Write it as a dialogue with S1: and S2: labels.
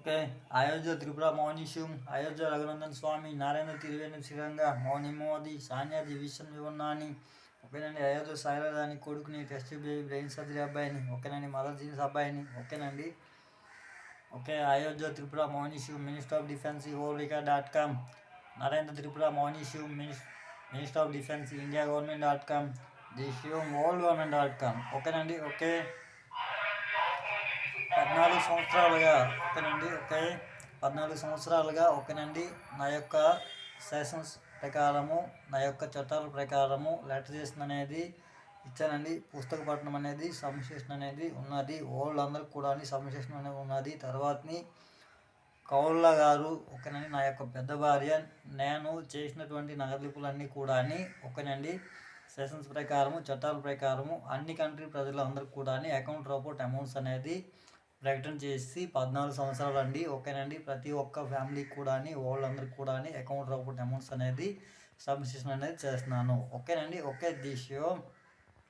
S1: Okay. Ayodhya Tripura మౌనీషం, Ayodhya Raghunandan స్వామి, నారాయణ తిరువేణి శ్రీరంగ, మౌని మోదీ, సానియా దివిషన్ వివన్నాని, ఓకేనండి. అయోధ్య సాయిరాధాని కొడుకుని, test baby brain surgery అబ్బాయిని, ఓకేనండి. మదర్ జీన్స్ అబ్బాయిని, ఓకేనండి. ఓకే. అయోధ్య త్రిపుర మౌనీషం, minister of defence horeca.com, Narendra Tripura మౌనీషం, మినిస్టర్ ఆఫ్ డిఫెన్స్ ఇండియా గవర్నమెంట్.com, ది శివం వరల్డ్ గవర్నమెంట్.com, ఓకేనండి. ఓకే. 14 సంవత్సరాలుగా ఓకేనండి. ఓకే. 14 సంవత్సరాలుగా ఓకేనండి. నా యొక్క సెషన్స్ ప్రకారము, నా యొక్క చట్టాల ప్రకారము లెటరేషన్ అనేది ఇచ్చానండి. పుస్తక పఠనం అనేది సబ్మిషన్ అనేది ఉన్నది. వాళ్ళందరికీ కూడా సబ్మిషన్ అనేది ఉన్నది. తర్వాతని కౌళ్ళ గారు ఓకేనండి, నా యొక్క పెద్ద భార్య, నేను చేసినటువంటి నగదుపులన్నీ కూడా ఓకేనండి సెషన్స్ ప్రకారము, చట్టాల ప్రకారము అన్ని కంట్రీ ప్రజలందరికీ కూడా అకౌంట్ రిపోర్ట్ అమౌంట్స్ అనేది ప్రకటన చేసి 14 సంవత్సరాలు అండి. ఓకేనండి. ప్రతి ఒక్క ఫ్యామిలీకి కూడా వాళ్ళందరికీ కూడా అకౌంట్ రిపోర్ట్ అమౌంట్స్ అనేది సబ్మిషన్ అనేది చేస్తున్నాను. ఓకేనండి. ఓకే. The Shivam